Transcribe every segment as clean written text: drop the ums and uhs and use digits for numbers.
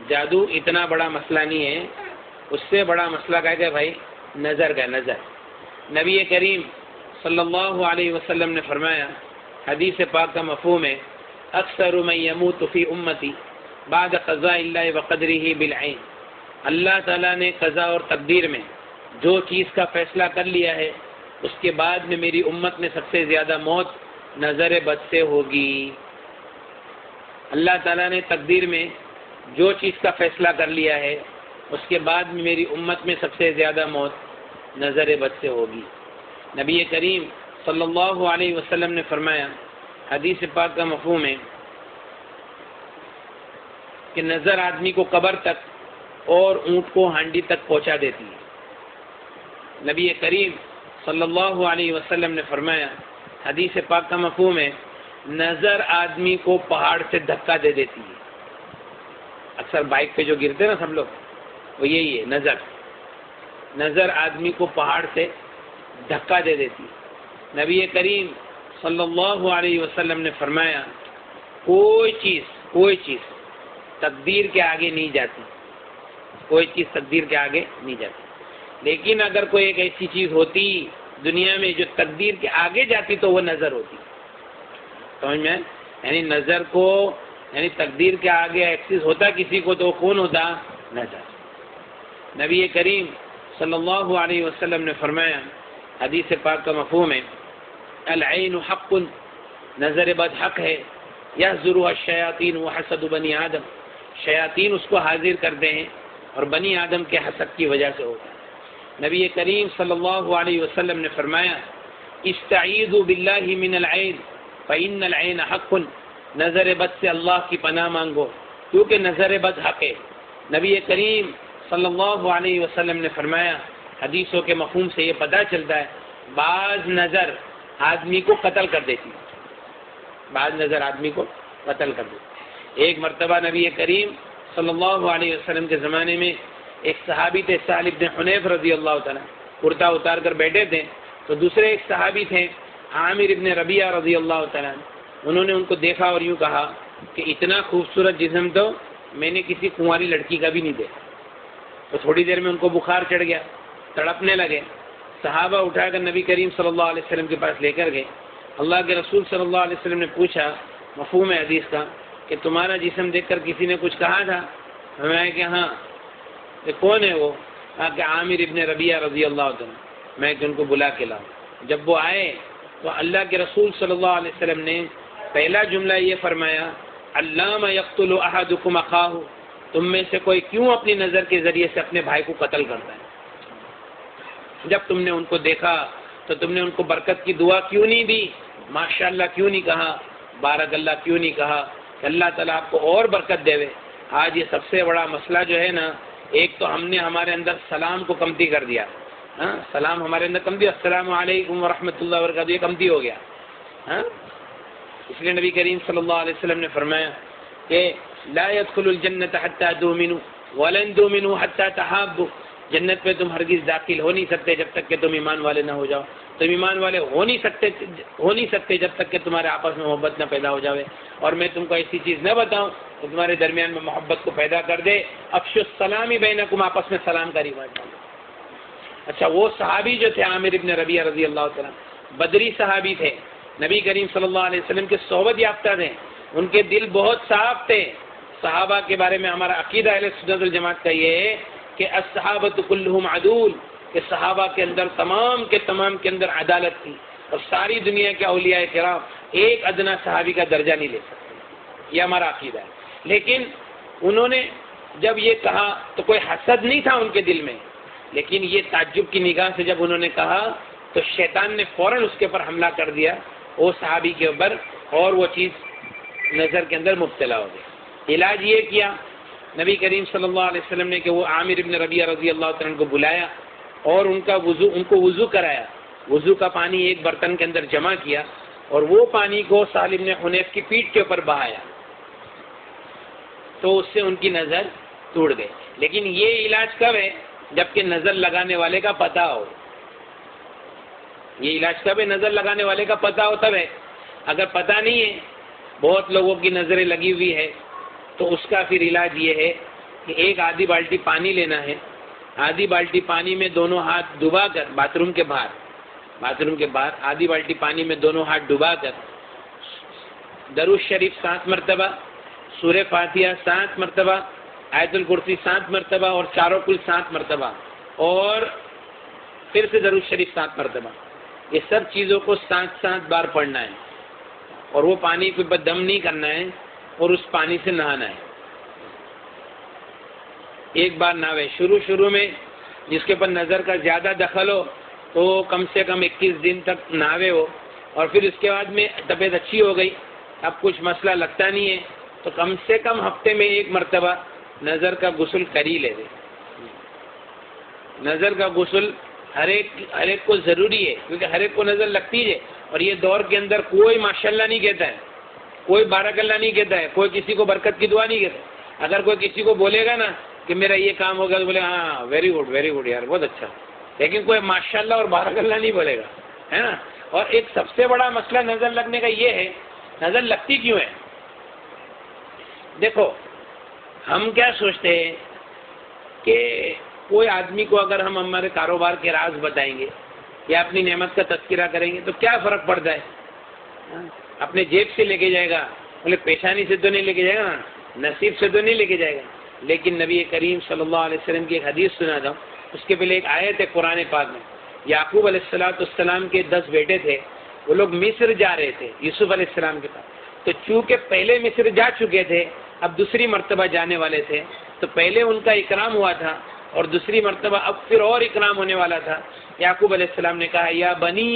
جادو اتنا بڑا مسئلہ نہیں ہے، اس سے بڑا مسئلہ کیا ہے بھائی؟ نظر کا نظر۔ نبی کریم صلی اللہ علیہ وسلم نے فرمایا، حدیث پاک کا مفہوم ہے، اکثر من یموت فی امتی بعد قضاء اللہ وقدرہ بالعین، اللہ تعالیٰ نے قضا اور تقدیر میں جو چیز کا فیصلہ کر لیا ہے اس کے بعد میں میری امت میں سب سے زیادہ موت نظر بد سے ہوگی۔ اللہ تعالیٰ نے تقدیر میں جو چیز کا فیصلہ کر لیا ہے اس کے بعد میں میری امت میں سب سے زیادہ موت نظر بد سے ہوگی۔ نبی کریم صلی اللہ علیہ وسلم نے فرمایا، حدیث پاک کا مفہوم ہے کہ نظر آدمی کو قبر تک اور اونٹ کو ہانڈی تک پہنچا دیتی ہے۔ نبی کریم صلی اللہ علیہ وسلم نے فرمایا، حدیث پاک کا مفہوم ہے، نظر آدمی کو پہاڑ سے دھکا دے دیتی ہے۔ اکثر بائک پہ جو گرتے ہیں نا سب لوگ، وہ یہی ہے، نظر آدمی کو پہاڑ سے دھکا دے دیتی ہے۔ نبی کریم صلی اللہ علیہ وسلم نے فرمایا، کوئی چیز تقدیر کے آگے نہیں جاتی، کوئی چیز تقدیر کے آگے نہیں جاتی، لیکن اگر کوئی ایک ایسی چیز ہوتی دنیا میں جو تقدیر کے آگے جاتی تو وہ نظر ہوتی۔ سمجھ میں؟ یعنی نظر کو، یعنی تقدیر کے آگے ایکسس ہوتا کسی کو تو کون ہوتا؟ نظر۔ نبی کریم صلی اللہ علیہ وسلم نے فرمایا، حدیث پاک کا مفہوم ہے، العین حق، نظر بد حق ہے، یحضرها الشیاطین وحسد بنی آدم، شیاطین اس کو حاضر کرتے ہیں اور بنی آدم کے حسد کی وجہ سے ہوتا ہے۔ نبی کریم صلی اللہ علیہ وسلم نے فرمایا، استعیذوا باللہ من العین فإن العین حق، نظر بد سے اللہ کی پناہ مانگو کیونکہ نظر بد حق ہے۔ نبی کریم صلی اللہ علیہ وسلم نے فرمایا، حدیثوں کے مفہوم سے یہ پتہ چلتا ہے، بعض نظر آدمی کو قتل کر دیتی ہے، بعض نظر آدمی کو قتل کر دیتی ہے۔ ایک مرتبہ نبی کریم صلی اللہ علیہ وسلم کے زمانے میں ایک صحابی تھے، سہل بن حنیف رضی اللہ تعالیٰ، کرتا اتار کر بیٹھے تھے، تو دوسرے ایک صحابی تھے عامر ابن ربیعہ رضی اللہ تعالیٰ، انہوں نے ان کو دیکھا اور یوں کہا کہ اتنا خوبصورت جسم تو میں نے کسی کنواری لڑکی کا بھی نہیں دیکھا۔ تو تھوڑی دیر میں ان کو بخار چڑھ گیا، تڑپنے لگے، صحابہ اٹھا کر نبی کریم صلی اللہ علیہ وسلم کے پاس لے کر گئے۔ اللہ کے رسول صلی اللہ علیہ وسلم نے پوچھا، مفہوم ہے حدیث کا، کہ تمہارا جسم دیکھ کر کسی نے کچھ کہا تھا؟ ہمیں کہ ہاں۔ کہ کون ہے وہ؟ کہا کہ عامر ابن ربیعہ رضی اللہ عنہ۔ میں کہ ان کو بلا کے لاؤں۔ جب وہ آئے تو اللہ کے رسول صلی اللہ علیہ وسلم نے پہلا جملہ یہ فرمایا، علامہ یقتل احدکم اخاہ، تم میں سے کوئی کیوں اپنی نظر کے ذریعے سے اپنے بھائی کو قتل کرتا ہے؟ جب تم نے ان کو دیکھا تو تم نے ان کو برکت کی دعا کیوں نہیں دی؟ ماشاءاللہ کیوں نہیں کہا؟ بارک اللہ کیوں نہیں کہا کہ اللہ تعالیٰ آپ کو اور برکت دے۔ آج یہ سب سے بڑا مسئلہ جو ہے نا، ایک تو ہم نے ہمارے اندر سلام کو کمتی کر دیا، سلام ہمارے اندر کم دیا، السلام علیکم ورحمۃ اللہ وبرکاتہ، یہ کمتی ہو گیا۔ اس لیے نبی کریم صلی اللہ علیہ وسلم نے فرمایا کہ لا يدخل الجنت حتى تؤمنوا ولن تؤمنوا حتى تحابوا، جنت میں تم ہرگز داخل ہو نہیں سکتے جب تک کہ تم ایمان والے نہ ہو جاؤ، تم ایمان والے ہو نہیں سکتے جب تک کہ تمہارے آپس میں محبت نہ پیدا ہو جاوے، اور میں تم کو ایسی چیز نہ بتاؤں تو تمہارے درمیان میں محبت کو پیدا کر دے، افشوا السلام بینکم، آپس میں سلام کا رواج ڈالو۔ اچھا، وہ صحابی جو تھے عامر ابن ربیعہ رضی اللہ تعالیٰ، بدری صحابی تھے، نبی کریم صلی اللہ علیہ وسلم کے صحبت یافتہ تھے، ان کے دل بہت صاف تھے۔ صحابہ کے بارے میں ہمارا عقیدہ اہل سنت والجماعت کا یہ ہے کہ الصحابۃ کلھم عدول، کہ صحابہ کے اندر تمام کے اندر عدالت تھی، اور ساری دنیا کے اولیاء کرام ایک ادنا صحابی کا درجہ نہیں لے سکتے، یہ ہمارا عقیدہ ہے۔ لیکن انہوں نے جب یہ کہا تو کوئی حسد نہیں تھا ان کے دل میں، لیکن یہ تعجب کی نگاہ سے جب انہوں نے کہا تو شیطان نے فوراً اس کے اوپر حملہ کر دیا، وہ صحابی کے اوپر، اور وہ چیز نظر کے اندر مبتلا ہو گئی۔ علاج یہ کیا نبی کریم صلی اللہ علیہ وسلم نے کہ وہ عامر ابن ربیعہ رضی اللہ عنہ کو بلایا اور ان کو وضو کرایا، وضو کا پانی ایک برتن کے اندر جمع کیا اور وہ پانی کو سہل بن حنیف کی پیٹھ کے اوپر بہایا، تو اس سے ان کی نظر ٹوٹ گئی۔ لیکن یہ علاج کب ہے؟ جبکہ نظر لگانے والے کا پتہ ہو۔ یہ علاج کب ہے؟ نظر لگانے والے کا پتہ ہو تب ہے۔ اگر پتہ نہیں ہے، بہت لوگوں کی نظریں لگی ہوئی ہے، تو اس کا پھر علاج یہ ہے کہ ایک آدھی بالٹی پانی لینا ہے، آدھی بالٹی پانی میں دونوں ہاتھ ڈبا کر باتھ روم کے باہر آدھی بالٹی پانی میں دونوں ہاتھ ڈبا کر درود شریف 7 مرتبہ، سورہ فاتحہ 7 مرتبہ، آیت الکرسی 7 مرتبہ اور چاروں کل 7 مرتبہ، اور پھر سے درود شریف 7 مرتبہ، یہ سب چیزوں کو 7 بار پڑھنا ہے، اور وہ پانی کے اوپر دم نہیں کرنا ہے اور اس پانی سے نہانا ہے۔ ایک بار نہاوے، شروع میں جس کے اوپر نظر کا زیادہ دخل ہو تو کم سے کم 21 دن تک نہاوے ہو، اور پھر اس کے بعد میں طبیعت اچھی ہو گئی، اب کچھ مسئلہ لگتا نہیں ہے تو کم سے کم ہفتے میں 1 مرتبہ نظر کا غسل کر ہی لے دے۔ نظر کا غسل ہر ایک کو ضروری ہے، کیونکہ ہر ایک کو نظر لگتی ہے، اور یہ دور کے اندر کوئی ماشاءاللہ نہیں کہتا ہے، کوئی بارک اللہ نہیں کہتا ہے، کوئی کسی کو برکت کی دعا نہیں کہتا ہے۔ اگر کوئی کسی کو بولے گا نا کہ میرا یہ کام ہو گیا تو بولے ہاں ویری گڈ یار، بہت اچھا، لیکن کوئی ماشاءاللہ اور بارک اللہ نہیں بولے گا، ہے نا۔ اور ایک سب سے بڑا مسئلہ نظر لگنے کا یہ ہے، نظر لگتی کیوں ہے؟ دیکھو، ہم کیا سوچتے ہیں کہ کوئی آدمی کو اگر ہم ہمارے کاروبار کے راز بتائیں گے یا اپنی نعمت کا تذکرہ کریں گے تو کیا فرق پڑتا ہے؟ اپنے جیب سے لے کے جائے گا، بولے پیشانی سے تو نہیں لے کے جائے گا، نصیب سے تو نہیں لے کے جائے گا۔ لیکن نبی کریم صلی اللہ علیہ وسلم کی ایک حدیث سنا تھا، اس کے پہلے ایک آیت ہے قرآن پاک میں۔ یعقوب علیہ السلام کے 10 بیٹے تھے، وہ لوگ مصر جا رہے تھے یوسف علیہ السلام کے پاس، تو چونکہ پہلے مصر جا چکے تھے، اب دوسری مرتبہ جانے والے تھے، تو پہلے ان کا اکرام ہوا تھا اور دوسری مرتبہ اب پھر اور اکرام ہونے والا تھا۔ یعقوب علیہ السلام نے کہا یا بنی،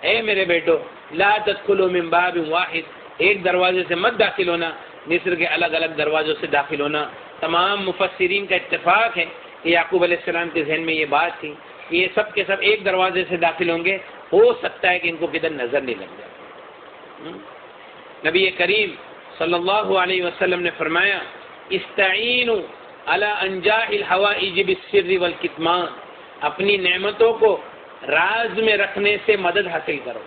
اے میرے بیٹو، لا تدخلوا من باب واحد، ایک دروازے سے مت داخل ہونا، مصر کے الگ الگ دروازوں سے داخل ہونا۔ تمام مفسرین کا اتفاق ہے کہ یعقوب علیہ السلام کے ذہن میں یہ بات تھی کہ یہ سب کے سب ایک دروازے سے داخل ہوں گے، ہو سکتا ہے کہ ان کو کدھر نظر نہیں لگ جائے۔ نبی کریم صلی اللہ علیہ وسلم نے فرمایا استعینوا علی انجاء الحوائج بالسر والکتمان، اپنی نعمتوں کو راز میں رکھنے سے مدد حاصل کرو،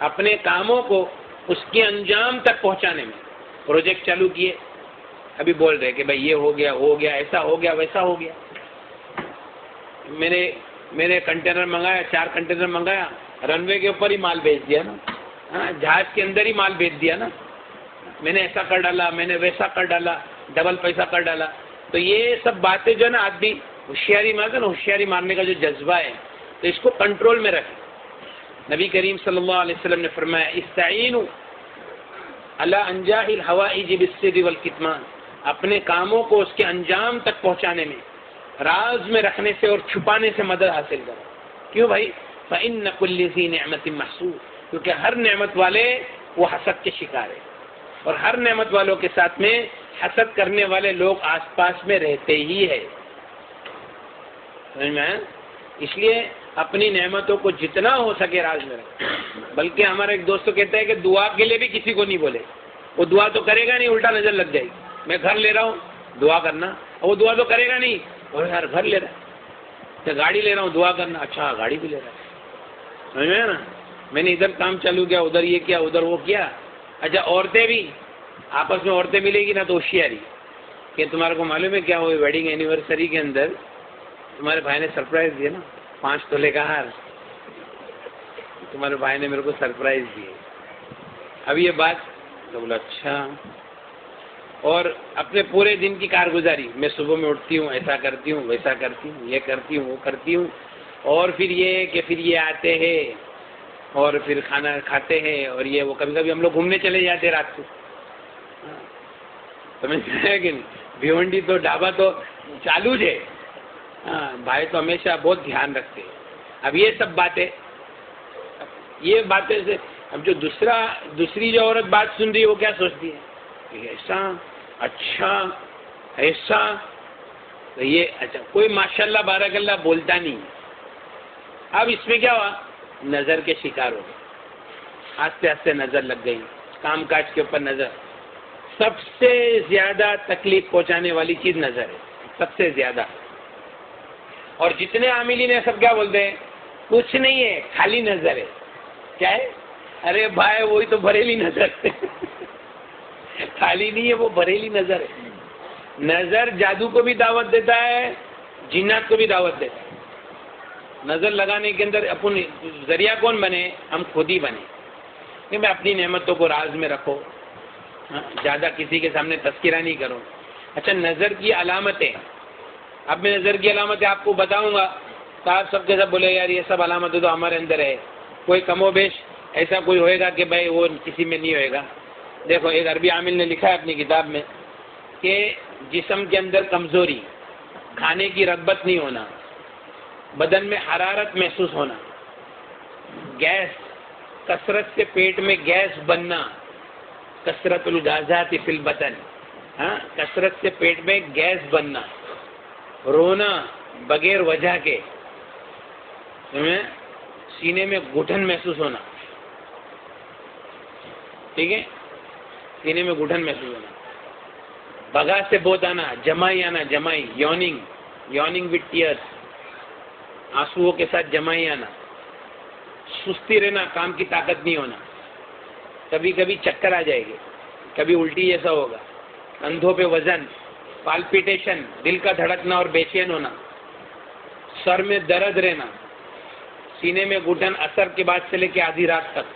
اپنے کاموں کو اس کے انجام تک پہنچانے میں۔ پروجیکٹ چالو کیے، ابھی بول رہے کہ بھائی یہ ہو گیا، ایسا ہو گیا، ویسا ہو گیا۔ میں نے کنٹینر منگایا، 4 کنٹینر منگایا، رن وے کے اوپر ہی مال بھیج دیا نا، ہاں، جہاز کے اندر ہی مال بھیج دیا نا، میں نے ایسا کر ڈالا، میں نے ویسا کر ڈالا، ڈبل پیسہ کر ڈالا۔ تو یہ سب باتیں جو ہے نا، آدمی ہوشیاری مارتا نا، ہوشیاری مارنے کا جو جذبہ ہے، تو اس کو کنٹرول میں رکھے۔ نبی کریم صلی اللہ علیہ وسلم نے فرمایا استعینوا علی انجاء الحوائج بالسر والکتمان، اپنے کاموں کو اس کے انجام تک پہنچانے میں، راز میں رکھنے سے اور چھپانے سے مدد حاصل کرو۔ کیوں بھائی؟ فإن كل ذی نعمت محسود، کیونکہ ہر نعمت والے وہ حسد کے شکار ہے، اور ہر نعمت والوں کے ساتھ میں حسد کرنے والے لوگ آس پاس میں رہتے ہی ہے۔ سمجھ میں آیا؟ اس لیے اپنی نعمتوں کو جتنا ہو سکے راز میں رکھیں۔ بلکہ ہمارا ایک دوست کہتا ہے کہ دعا کے لیے بھی کسی کو نہیں بولے، وہ دعا تو کرے گا نہیں، الٹا نظر لگ جائے گی۔ میں گھر لے رہا ہوں، دعا کرنا، اور وہ دعا تو کرے گا نہیں، اور یار گھر لے رہا ہے، گاڑی لے رہا ہوں، دعا کرنا، اچھا گاڑی بھی لے رہا ہے، سمجھ میں نا؟ میں نے ادھر کام چالو کیا، ادھر یہ کیا، ادھر وہ کیا۔ اچھا عورتیں بھی آپس میں عورتیں ملے گی نا تو ہوشیاری کہ تمہارے کو معلوم ہے کیا ہوئی ویڈنگ اینیورسری کے اندر تمہارے بھائی نے سرپرائز دیا نا، 5 تولے کا ہار، تمہارے بھائی نے میرے کو سرپرائز دیے۔ اب یہ بات تو بولا اچھا، اور اپنے پورے دن کی کارگزاری، میں صبح میں اٹھتی ہوں، ایسا کرتی ہوں، ویسا کرتی ہوں، یہ کرتی ہوں، وہ کرتی ہوں، اور پھر یہ آتے ہیں اور پھر کھانا کھاتے ہیں، اور یہ وہ کبھی کبھی ہم لوگ گھومنے چلے جاتے رات کو، سمجھ ہے کہ نہیں؟ بھیونڈی تو ڈھابا تو چالو ہے، ہاں، بھائی تو ہمیشہ بہت دھیان رکھتے ہیں۔ اب یہ سب باتیں سے اب جو دوسری جو عورت بات سن رہی ہے وہ کیا سوچتی ہے کہ ایسا، اچھا ایسا، تو یہ اچھا کوئی ماشاءاللہ بارک اللہ بولتا نہیں۔ اب اس میں کیا ہوا، نظر کے شکار ہو گئے، آستے آستے نظر لگ گئی، کام کاج کے اوپر نظر۔ سب سے زیادہ تکلیف پہنچانے والی چیز نظر ہے، سب سے زیادہ۔ اور جتنے عاملین ہیں سب کیا بولتے ہیں، کچھ نہیں ہے، خالی نظر ہے۔ کیا ہے؟ ارے بھائی وہی تو بریلی نظر ہے، خالی نہیں ہے، وہ بریلی نظر ہے۔ نظر جادو کو بھی دعوت دیتا ہے، جنات کو بھی دعوت دیتا ہے۔ نظر لگانے کے اندر اپن ذریعہ کون بنے؟ ہم خود ہی بنے کہ میں اپنی نعمتوں کو راز میں رکھو، زیادہ کسی کے سامنے تذکرہ نہیں کرو۔ اچھا، نظر کی علامتیں، اب میں نظر کی علامتیں آپ کو بتاؤں گا تو آپ سب کے سب بولے یار یہ سب علامتیں تو ہمارے اندر ہے، کوئی کم و بیش ایسا کوئی ہوئے گا کہ بھائی وہ کسی میں نہیں ہوئے گا۔ دیکھو، ایک عربی عامل نے لکھا ہے اپنی کتاب میں کہ جسم کے اندر کمزوری، کھانے کی رغبت نہیں ہونا، بدن میں حرارت محسوس ہونا، گیس، کثرت سے پیٹ میں گیس بننا، کثرت الغازات فی البطن، کثرت سے پیٹ میں گیس بننا، رونا بغیر وجہ کے، سینے میں گھٹن محسوس ہونا، ٹھیک ہے، سینے میں گھٹن محسوس ہونا، بگا سے بہت آنا، جمائی آنا، جمائی، یوننگ وتھ ٹیئرس، آنسوؤں کے ساتھ جمائی آنا، سستی رہنا، کام کی طاقت نہیں ہونا، کبھی کبھی چکر آ جائے گی، کبھی الٹی جیسا ہوگا، کندھوں پہ وزن، پالپیٹیشن، دل کا دھڑکنا اور بے چین ہونا، سر میں درد رہنا، سینے میں گھٹن اثر کے بعد سے لے کے آدھی رات تک،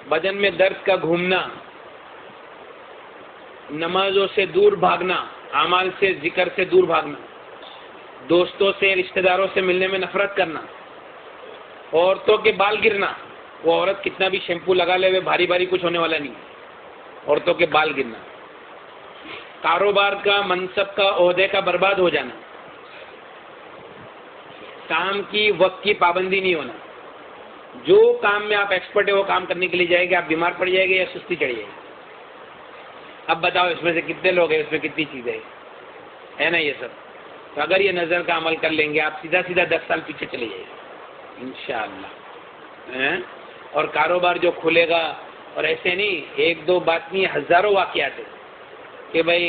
بدن میں درد کا گھومنا، نمازوں سے دور بھاگنا، اعمال سے، ذکر سے دور بھاگنا، دوستوں سے، رشتہ داروں سے ملنے میں نفرت کرنا، عورتوں کے بال گرنا، وہ عورت کتنا بھی شیمپو لگا لے ہوئے بھاری بھاری کچھ ہونے والا نہیں، عورتوں کے بال گرنا، کاروبار کا، منصب کا، عہدے کا برباد ہو جانا، کام کی وقت کی پابندی نہیں ہونا، جو کام میں آپ ایکسپرٹ ہے وہ کام کرنے کے لیے جائے گے، آپ بیمار پڑ جائے گے یا سستی چڑھ جائے گی۔ اب بتاؤ اس میں سے کتنے لوگ ہیں، اس میں کتنی چیزیں ہے نا یہ سب۔ تو اگر یہ نظر کا عمل کر لیں گے آپ سیدھا 10 سال پیچھے چلے جائے گے انشاءاللہ۔ اور کاروبار جو کھلے گا، اور ایسے نہیں ایک دو بات نہیں، ہزاروں واقعات ہیں کہ بھائی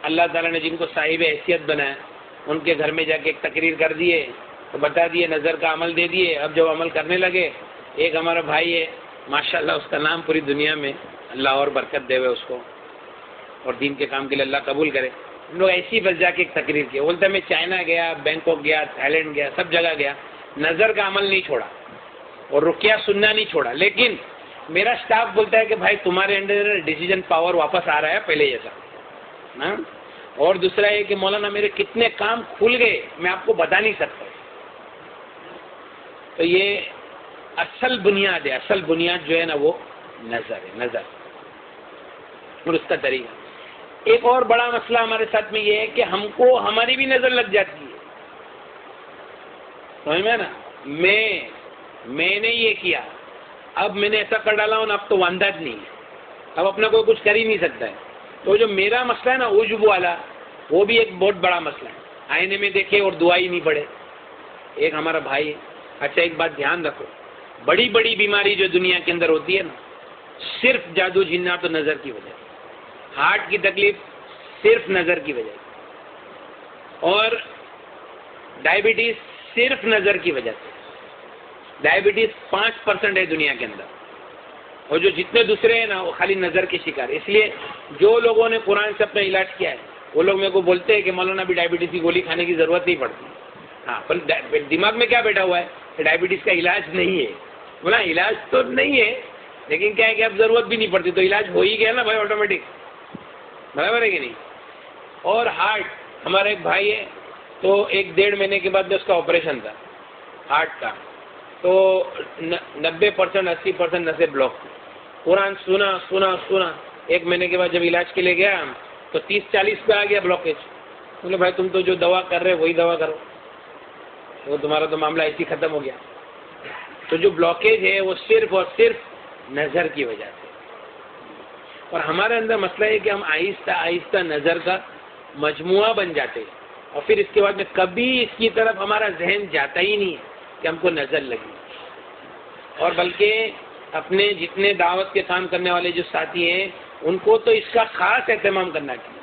اللہ تعالیٰ نے جن کو صاحب حیثیت بنایا ان کے گھر میں جا کے ایک تقریر کر دیے تو بتا دیے نظر کا عمل دے دیے۔ اب جب عمل کرنے لگے، ایک ہمارا بھائی ہے ماشاءاللہ، اس کا نام پوری دنیا میں، اللہ اور برکت دے ہوئے اس کو، اور دین کے کام کے لیے اللہ قبول کرے۔ ہم لوگ ایسی بس جا کے ایک تقریر کی، بولتا میں چائنا گیا، بینکاک گیا، تھائی لینڈ گیا، سب جگہ گیا، نظر کا عمل نہیں چھوڑا اور رقیہ سننا نہیں چھوڑا، لیکن میرا سٹاف بولتا ہے کہ بھائی تمہارے انڈر ڈیسیجن پاور واپس آ رہا ہے پہلے جیسا۔ اور دوسرا یہ کہ مولانا میرے کتنے کام کھل گئے میں آپ کو بتا نہیں سکتا۔ تو یہ اصل بنیاد ہے، اصل بنیاد جو ہے نا وہ نظر ہے، نظر اور اس کا طریقہ۔ ایک اور بڑا مسئلہ ہمارے ساتھ میں یہ ہے کہ ہم کو ہماری بھی نظر لگ جاتی ہے، سمجھ میں نا، میں نے یہ کیا، اب میں نے ایسا کر ڈالا ہوں، اب تو وانداج نہیں ہے، اب اپنا کوئی کچھ کر ہی نہیں سکتا ہے۔ تو جو میرا مسئلہ ہے نا عجب والا، وہ بھی ایک بہت بڑا مسئلہ ہے، آئینے میں دیکھے اور دعا ہی نہیں پڑے۔ ایک ہمارا بھائی ہے، اچھا ایک بات دھیان رکھو، بڑی بڑی بیماری جو دنیا کے اندر ہوتی ہے نا، صرف جادو جنات و نظر کی وجہ سے، ہارٹ کی تکلیف صرف نظر کی وجہ سے، اور ڈائبٹیز صرف نظر کی وجہ سے۔ ڈائبٹیز 5% ہے دنیا کے اندر، اور جو جتنے دوسرے ہیں نا وہ خالی نظر کے شکار۔ اس لیے جو لوگوں نے قرآن سے اپنا علاج کیا ہے وہ لوگ میرے کو بولتے ہیں کہ مولانا بھی ڈائبٹیز کی گولی کھانے کی ضرورت نہیں پڑتی۔ ہاں، پر دماغ میں کیا بیٹھا ہوا ہے کہ ڈائبٹیز کا علاج نہیں ہے۔ بولا علاج تو نہیں ہے، لیکن کیا ہے کہ اب ضرورت بھی نہیں پڑتی، تو علاج ہو ہی گیا نا بھائی آٹومیٹک، برابر ہے کہ نہیں۔ اور ہارٹ، ہمارا ایک بھائی ہے، تو 1-1.5 مہینے کے بعد میں اس کا آپریشن تھا ہارٹ کا، تو 90% 80% نسیں بلاک تھی۔ قرآن سنا 1 مہینے کے بعد جب علاج کے لیے گیا تو 30-40 پہ آ گیا بلاکیج۔ بولے بھائی تم تو جو دوا کر رہے وہی دوا کرو، وہ تمہارا تو معاملہ ایسے ہی ختم ہو گیا۔ تو جو بلاکیج ہے وہ صرف اور صرف نظر کی وجہ سے۔ اور ہمارے اندر مسئلہ ہے کہ ہم آہستہ آہستہ نظر کا مجموعہ بن جاتے ہیں، اور پھر اس کے بعد میں کبھی اس کی طرف ہمارا ذہن جاتا ہی نہیں ہے کہ ہم کو نظر لگی۔ اور بلکہ اپنے جتنے دعوت کے کام کرنے والے جو ساتھی ہیں ان کو تو اس کا خاص اہتمام کرنا چاہیے،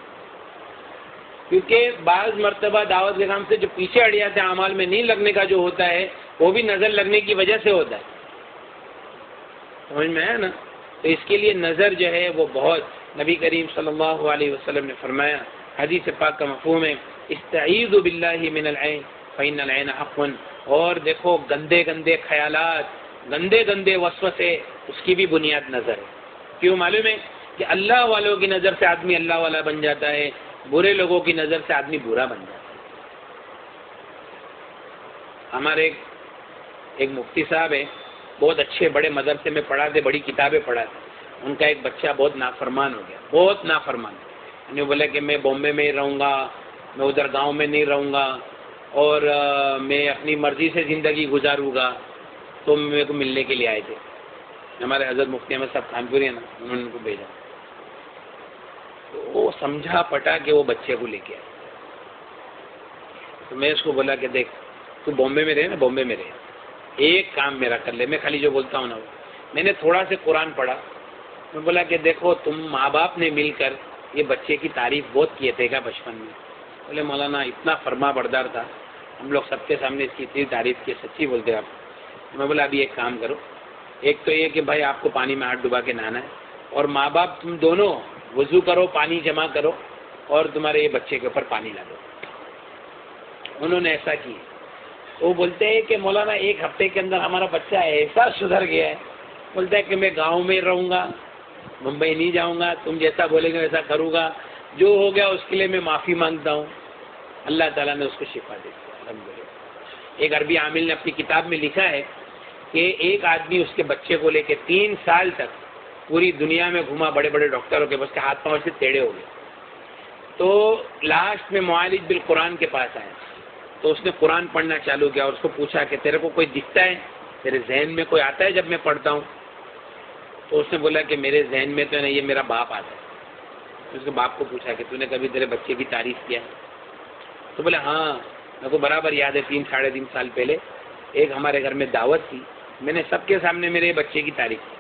کیونکہ بعض مرتبہ دعوت کے کام سے جو پیچھے ہٹ جاتے ہیں، اعمال میں نہیں لگنے کا جو ہوتا ہے وہ بھی نظر لگنے کی وجہ سے ہوتا ہے، سمجھ میں ہے نا۔ تو اس کے لیے نظر جو ہے وہ بہت، نبی کریم صلی اللہ علیہ وسلم نے فرمایا، حدیث پاک کا مفہوم ہے استعیذوا باللہ من العین فإن العین حق، اور دیکھو گندے گندے خیالات، گندے گندے وسوسے، اس کی بھی بنیاد نظر ہے۔ کیوں معلوم ہے کہ اللہ والوں کی نظر سے آدمی اللہ والا بن جاتا ہے، برے لوگوں کی نظر سے آدمی برا بن جاتا ہے۔ ہمارے ایک مفتی صاحب ہے، بہت اچھے بڑے مدرسے میں پڑھاتے، بڑی کتابیں پڑھاتے، ان کا ایک بچہ بہت نافرمان ہو گیا، بہت نافرمان۔ انہوں نے بولا کہ میں بامبے میں رہوں گا، میں ادھر گاؤں میں نہیں رہوں گا، اور میں اپنی مرضی سے زندگی گزاروں گا۔ تو میرے کو ملنے کے لیے آئے تھے ہمارے حضرت مفتی احمد صاحب خانپوری ہیں نا، انہوں نے ان کو بھیجا۔ تو وہ سمجھا پٹا کہ وہ بچے کو لے کے آئے۔ تو میں اس کو بولا کہ دیکھ تو بامبے میں رہے نا، بامبے میں رہے، ایک کام میرا کر لے، میں خالی جو بولتا ہوں نا، میں نے تھوڑا سے قرآن پڑھا، میں بولا کہ دیکھو تم ماں باپ نے مل کر یہ بچے کی تعریف بہت کیے تھے کیا بچپن میں؟ بولے مولانا اتنا فرما بردار تھا، ہم لوگ سب کے سامنے اس کی اتنی تعریف کی، سچی بولتے آپ۔ میں بولا ابھی ایک کام کرو، ایک تو یہ کہ بھائی آپ کو پانی میں ہاتھ ڈبا کے نہانا ہے، اور ماں باپ تم دونوں وضو کرو، پانی جمع کرو، اور تمہارے یہ بچے کے اوپر پانی لا دو۔ انہوں نے ایسا کیا۔ وہ بولتے ہیں کہ مولانا ایک ہفتے کے اندر ہمارا بچہ ایسا سدھر گیا ہے، بولتا ہے کہ میں گاؤں میں رہوں گا، ممبئی نہیں جاؤں گا، تم جیسا بولے گے ویسا کروں گا، جو ہو گیا اس کے لیے میں معافی مانگتا ہوں۔ اللہ تعالیٰ نے اس کو شفا دے دیا الحمدللہ۔ ایک عربی عامل نے اپنی کتاب میں لکھا ہے کہ ایک آدمی اس کے بچے کو لے کے 3 سال تک پوری دنیا میں گھوما، بڑے بڑے ڈاکٹروں کے، بس کے ہاتھ پاؤں سے ٹیڑھے ہو گئے۔ تو لاسٹ میں معالج بالقرآن کے پاس آئے، تو اس نے قرآن پڑھنا چالو کیا، اور اس کو پوچھا کہ تیرے کو کوئی دکھتا ہے، تیرے ذہن میں کوئی آتا ہے جب میں پڑھتا ہوں؟ تو اس نے بولا کہ میرے ذہن میں تو نہیں، یہ میرا باپ آتا ہے۔ اس کے باپ کو پوچھا کہ تو نے کبھی تیرے بچے کی تعریف کیا؟ تو بولے ہاں، میرے کو برابر یاد ہے، 3 ساڑھے 3 سال پہلے ایک ہمارے گھر میں دعوت تھی، میں نے سب کے سامنے میرے بچے کی تعریف کی۔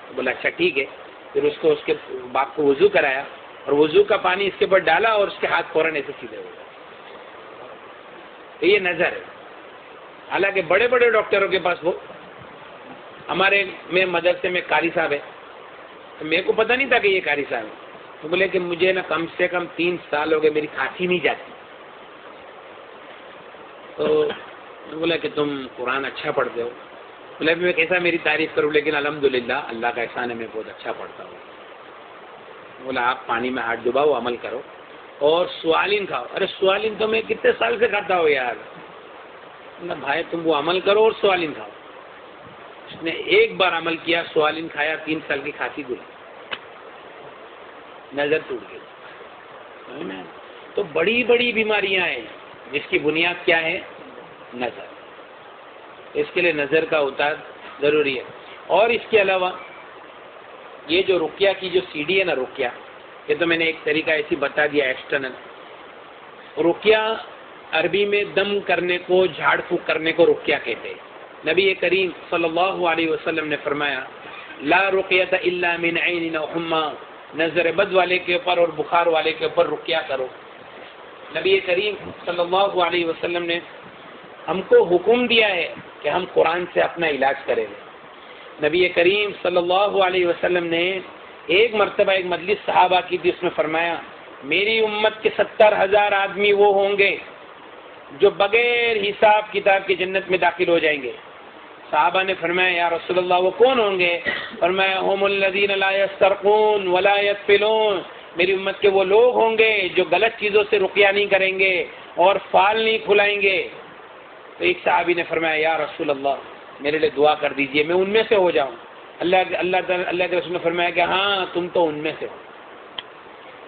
تو بولا اچھا ٹھیک ہے۔ پھر اس کو، اس کے باپ کو وضو کرایا، اور وضو کا پانی اس کے اوپر ڈالا، اور اس کے ہاتھ فوراً ایسے سیدھے ہو گئے۔ تو یہ نظر ہے۔ حالانکہ بڑے بڑے ڈاکٹروں کے پاس، وہ ہمارے میں مدرسے میں قاری صاحب ہے، تو میرے کو پتہ نہیں تھا کہ یہ قاری صاحب ہے۔ تو بولے کہ مجھے نا کم سے کم 3 سال ہو گئے، میری کھانسی نہیں جاتی۔ تو بولا کہ تم قرآن اچھا پڑھتے ہو۔ بولا میں کیسا میری تعریف کروں، لیکن الحمدللہ اللہ کا احسان ہے، میں بہت اچھا پڑھتا ہوں۔ بولا آپ پانی میں ہاتھ ڈباؤ، عمل کرو، اور سوالین کھاؤ۔ ارے سوالین تو میں کتنے سال سے کھاتا ہوں یار۔ بھائی تم وہ عمل کرو اور سوالین کھاؤ۔ اس نے ایک بار عمل کیا، سوالین کھایا، 3 سال کی کھانسی گئی، نظر ٹوٹ گئی۔ تو بڑی بڑی بیماریاں ہیں جس کی بنیاد کیا ہے؟ نظر۔ اس کے لیے نظر کا اتار ضروری ہے۔ اور اس کے علاوہ یہ جو رقیہ کی جو CD ہے نا، رقیہ، یہ تو میں نے ایک طریقہ ایسی بتا دیا ایکسٹرنل۔ رقیہ عربی میں دم کرنے کو، جھاڑ پھونک کرنے کو رقیہ کہتے ہیں۔ نبی کریم صلی اللہ علیہ وسلم نے فرمایا لا رقیۃ الا من عین او حمى، نظر بد والے کے اوپر اور بخار والے کے اوپر رقیہ کرو۔ نبی کریم صلی اللہ علیہ وسلم نے ہم کو حکم دیا ہے کہ ہم قرآن سے اپنا علاج کریں۔ نبی کریم صلی اللہ علیہ وسلم نے ایک مرتبہ ایک مجلس صحابہ کی تھی، اس میں فرمایا میری امت کے 70,000 آدمی وہ ہوں گے جو بغیر حساب کتاب کی جنت میں داخل ہو جائیں گے۔ صحابہ نے فرمایا یا رسول اللہ وہ کون ہوں گے؟ فرمایا هم الذین لا یسترقون ولا یتفلون، میری امت کے وہ لوگ ہوں گے جو غلط چیزوں سے رقیہ نہیں کریں گے اور فال نہیں کھلائیں گے۔ تو ایک صحابی نے فرمایا یا رسول اللہ میرے لیے دعا کر دیجئے میں ان میں سے ہو جاؤں۔ اللہ کے رسول نے فرمایا کہ ہاں تم تو ان میں سے ہو۔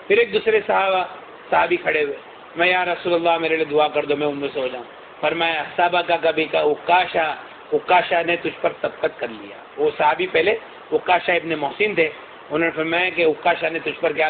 پھر ایک دوسرے صحابی کھڑے ہوئے، میں یا رسول اللہ میرے لیے دعا کر دو میں ان میں سے ہو جاؤں۔ فرمایا صحابہ کا کبھی کا عکاشہ نے تجھ پر سبقت کر لیا۔ وہ صحابی پہلے عکاشہ ابن محسن تھے، انہوں نے فرمایا کہ عکاشہ نے تجھ پر کیا